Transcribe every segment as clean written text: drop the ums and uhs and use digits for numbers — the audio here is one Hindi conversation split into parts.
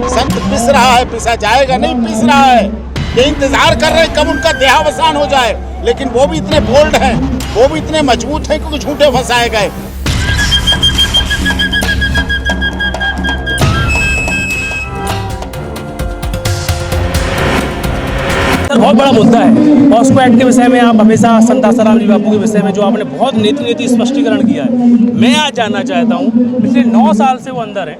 संत पिस रहा है, पिसा जाएगा नहीं, पिस रहा है। ये इंतजार कर रहे हैं कब उनका देहावसान हो जाए, लेकिन वो भी इतने बोल्ड हैं, वो भी इतने मजबूत हैं क्योंकि झूठे फंसाए गए। सर, बहुत बड़ा मुद्दा है पॉस्को एक्ट के विषय में। आप हमेशा संत आसाराम जी बापू के विषय में जो आपने बहुत नीति स्पष्टीकरण किया है, मैं आज जानना चाहता हूँ, पिछले 9 साल से वो अंदर है,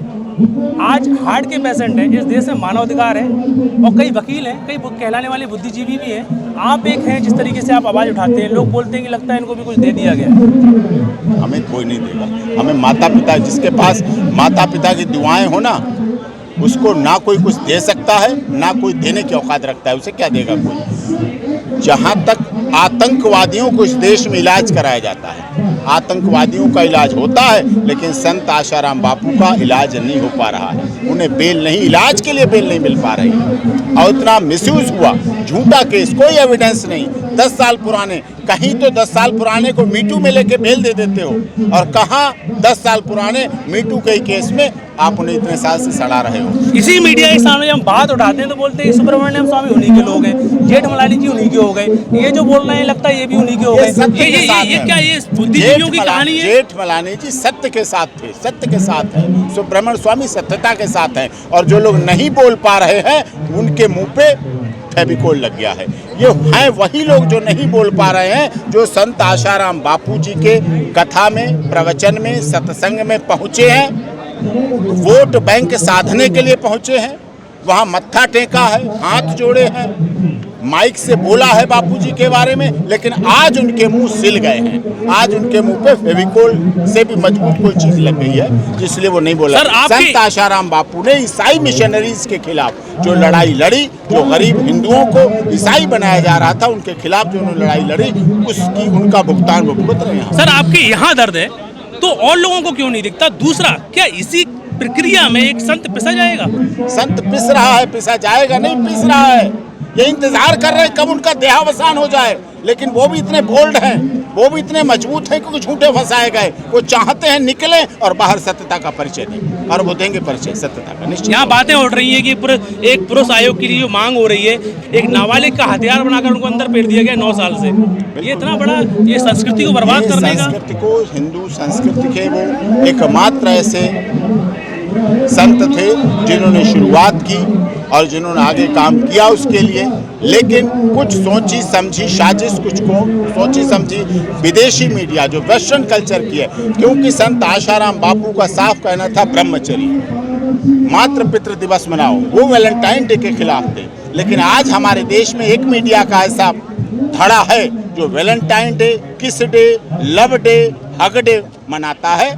आज हार्ट के पेशेंट हैं, इस देश में मानवाधिकार है और कई वकील हैं, कई कहलाने वाले बुद्धिजीवी भी हैं, आप एक हैं, जिस तरीके से आप आवाज़ उठाते हैं, लोग बोलते हैं कि लगता है इनको भी कुछ दे दिया गया। हमें कोई नहीं देगा। हमें माता पिता, जिसके पास माता पिता की दुआएं हो ना, उसको ना कोई कुछ दे सकता है, ना कोई देने की औकात रखता है। उसे क्या देगा कोई? जहाँ तक आतंकवादियों को इस देश में इलाज कराया जाता है, आतंकवादियों का इलाज होता है, लेकिन संत आशाराम बापू का इलाज नहीं हो पा रहा है। उन्हें बेल नहीं, इलाज के लिए बेल नहीं मिल पा रही है और इतना मिसयूज हुआ। झूठा केस, कोई एविडेंस नहीं, 10 साल पुराने। कहीं तो 10 साल पुराने को मीटू में लेके बेल दे देते हो, और कहाँ 10 साल पुराने मीटू के केस में आप उन्हें इतने साल से सड़ा रहे हो। इसी मीडिया के सामने हम बात उठाते हैं तो बोलते हैं सुब्रमण्यम स्वामी उन्हीं के लोग हैं, जेठमलानी जी उन्हीं के हो गए, ये जो बोल रहे हैं लगता है ये भी उन्हीं के हो गए। ये क्या ये बुद्धिजीवियों की कहानी है? जेठमलानी जी सत्य के साथ थे, सत्य के साथ है। सुब्रमण्यम स्वामी सत्यता के साथ हैं, और जो लोग नहीं बोल पा रहे हैं उनके मुंह पे फेविकोल लग गया है। ये हैं वही लोग जो नहीं बोल पा रहे हैं, जो संत आशाराम बापू जी के कथा में, प्रवचन में, सत्संग में पहुँचे हैं, वोट बैंक साधने के लिए पहुंचे हैं, वहां मत्था टेका है, हाथ जोड़े हैं, माइक से बोला है बापूजी के बारे में, लेकिन आज उनके मुंह सिल गए हैं। आज उनके मुंह पे फेविकोल से भी मजबूत कोई चीज लग गई है, जिसलिए वो नहीं बोला। संत आशाराम बापू ने ईसाई मिशनरीज के खिलाफ जो लड़ाई लड़ी, जो गरीब हिंदुओं को ईसाई बनाया जा रहा था, उनके खिलाफ जो उन्होंने लड़ाई लड़ी, उसकी उनका भुगतान वो भुगत रहे हैं। सर, आपके यहाँ दर्द है तो और लोगों को क्यों नहीं दिखता? दूसरा, क्या इसी प्रक्रिया में एक संत पिसा जाएगा? संत पिस रहा है, पिसा जाएगा नहीं, पिस रहा है। ये इंतजार कर रहे हैं कब उनका देहावसान हो जाए, लेकिन वो भी इतने बोल्ड हैं, वो भी इतने मजबूत हैं क्योंकि झूठे फंसाए गए। वो चाहते हैं निकले और बाहर सत्यता का परिचय दें, और वो देंगे परिचय सत्यता का। निश्चित यहाँ बातें उठ रही है कि एक पुरुष आयोग के लिए जो मांग हो रही है, एक नाबालिग का हथियार बनाकर उनको अंदर पेड़ दिया गया 9 साल से। ये इतना बड़ा, ये संस्कृति को बर्बाद करने का। संस्कृति को, हिंदू संस्कृति के वो एकमात्र ऐसे संत थे जिन्होंने शुरुआत की और जिन्होंने आगे काम किया उसके लिए, लेकिन कुछ सोची समझी साजिश, कुछ को सोची समझी विदेशी मीडिया जो वेस्टर्न कल्चर की है, क्योंकि संत आशाराम बापू का साफ कहना था ब्रह्मचर्य, मातृ पितृ दिवस मनाओ, वो वैलेंटाइन डे के खिलाफ थे। लेकिन आज हमारे देश में एक मीडिया का ऐसा धड़ा है जो वैलेंटाइन डे, किस day, love day, hug day मनाता है,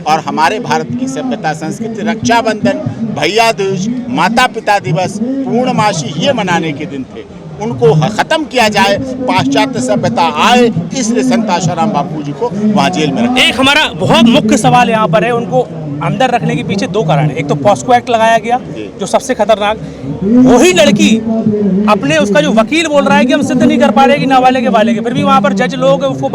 और हमारे भारत की सभ्यता संस्कृति रक्षाबंधन, भैया दूज, माता पिता दिवस, पूर्णमासी ये मनाने के दिन थे, उनको खत्म किया जाए, पाश्चात्य सभ्यता आए, इसलिए संत आशाराम बापू जी को वहाँ जेल में रखा। एक हमारा बहुत मुख्य सवाल यहाँ पर है, उनको अंदर रखने के पीछे 2 कारण है। एक तो पॉस्को एक्ट लगाया गया जो सबसे खतरनाक, वही लड़की अपने, उसका जो वकील बोल रहा है कि हम सिद्ध नहीं कर पा रहे कि नाबालिग है बालिग है, फिर भी वहाँ पर जज लोग उसको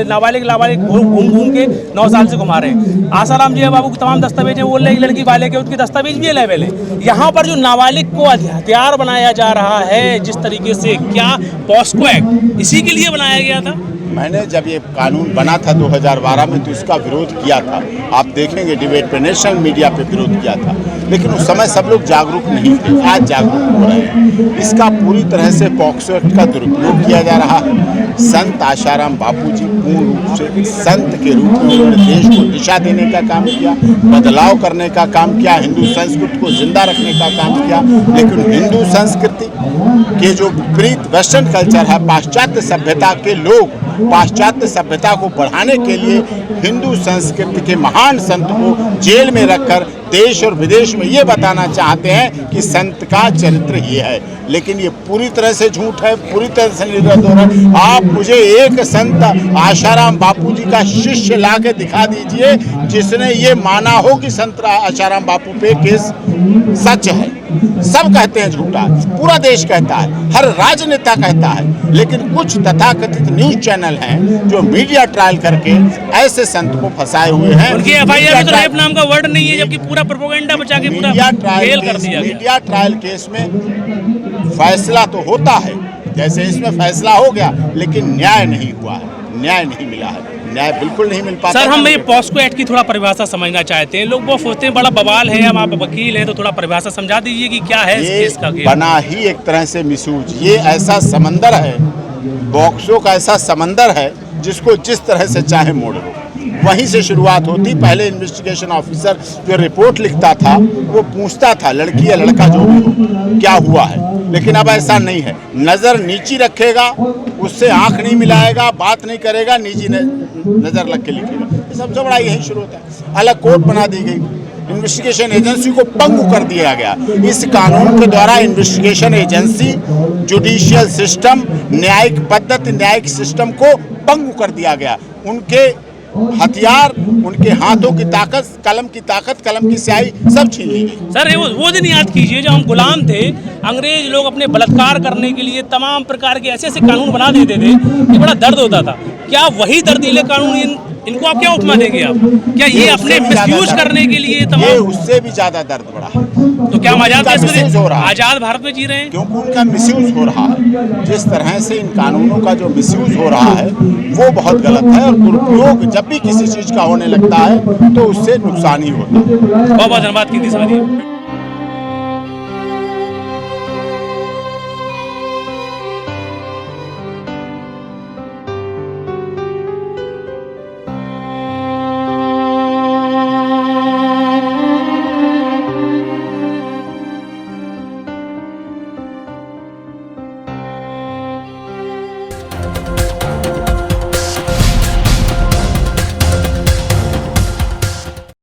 नाबालिग घूम के 9 साल से घुमा रहे हैं। आसाराम जी बाबू को तमाम दस्तावेज है, बोल रहे हैं कि लड़की बालिग है, उसकी दस्तावेज भी अवेलेबल है। यहाँ पर जो नाबालिग को हथियार बनाया जा रहा है जिस तरीके से, क्या पॉस्को एक्ट इसी के लिए बनाया गया था? मैंने जब ये कानून बना था 2012 में तो इसका विरोध किया था। आप देखेंगे डिबेट पे, नेशनल मीडिया पे विरोध किया था, लेकिन उस समय सब लोग जागरूक नहीं थे। आज जागरूक हो रहे हैं। इसका पूरी तरह से पॉक्सो एक्ट का दुरुपयोग किया जा रहा है। संत आशाराम बापू जी पूर्ण रूप से संत के रूप में उन्होंने देश को दिशा देने का काम किया, बदलाव करने का काम किया, हिंदू संस्कृति को जिंदा रखने का काम किया। लेकिन हिंदू संस्कृति के जो विपरीत वेस्टर्न कल्चर है, पाश्चात्य सभ्यता के लोग पाश्चात्य सभ्यता को बढ़ाने के लिए हिंदू संस्कृति के महान संत को जेल में रखकर देश और विदेश में ये बताना चाहते हैं कि संत का चरित्र ये है, लेकिन ये पूरी तरह से झूठ है, पूरी तरह से निर्गत हो रहा है। आप मुझे एक संत आशाराम बापू जी का शिष्य ला के दिखा दीजिए जिसने ये माना हो कि संत आशाराम बापू पे केस सच है। सब कहते हैं झूठा, पूरा देश कहता है, हर राजनेता कहता है, लेकिन कुछ तथाकथित न्यूज चैनल हैं जो मीडिया ट्रायल करके ऐसे संत को फंसाए हुए हैं। उनकी एफआईआर में तो रेप नाम का वर्ड नहीं है, जबकि पूरा पूरा प्रोपेगेंडा बचा के पूरा मीडिया ट्रायल फेल कर केस, दिया गया। मीडिया ट्रायल केस में फैसला तो होता है, जैसे इसमें फैसला हो गया, लेकिन न्याय नहीं हुआ है, न्याय नहीं मिला है, न्याय बिल्कुल नहीं मिल पाता। सर, हम ये पॉस्को एक्ट की थोड़ा परिभाषा समझना चाहते हैं। लोग वो सोचते हैं बड़ा बवाल है, हम आप वकील हैं तो थोड़ा परिभाषा समझा दीजिए कि क्या है इस ये केस का। बना ही एक तरह से मिसयूज, ये ऐसा समंदर है, पॉक्सो का ऐसा समंदर है जिसको जिस तरह से चाहे मोड़ लो। वहीं से शुरुआत होती। पहले इन्वेस्टिगेशन ऑफिसर जो रिपोर्ट लिखता था वो पूछता था लड़की या लड़का जो भी हो क्या हुआ है, लेकिन अब ऐसा नहीं है। नज़र नीची रखेगा, उससे आंख नहीं मिलाएगा, बात नहीं करेगा, निजी नज़र लग के लिखेगा। सबसे बड़ा यही शुरू होता है। अलग कोर्ट बना दी गई, इन्वेस्टिगेशन एजेंसी को पंगु कर दिया गया। इस कानून के द्वारा इन्वेस्टिगेशन एजेंसी, जुडिशियल सिस्टम, न्यायिक पद्धति, न्यायिक सिस्टम को पंगु कर दिया गया। उनके हथियार, उनके हाथों की ताकत, कलम की स्याही सब छीन ली गई। सर, वो दिन याद कीजिए जब हम गुलाम थे, अंग्रेज लोग अपने बलात्कार करने के लिए तमाम प्रकार के ऐसे ऐसे कानून बना देते थे कि बड़ा दर्द होता था। क्या वही दर्दीले कानून इनको आप क्या उपमा देंगे आप? क्या ये अपने मिसयूज करने के लिए तमाम? ये उससे भी ज्यादा दर्द बढ़ा है। तो क्या हम आजाद भारत में जी रहे हैं? क्योंकि उनका मिसयूज हो रहा है। जिस तरह से इन कानूनों का जो मिसयूज हो रहा है वो बहुत गलत है, और दुरुपयोग जब भी किसी चीज का होने लगता है तो उससे नुकसान ही होता है। बहुत बहुत धन्यवाद कीर्ति समझिए।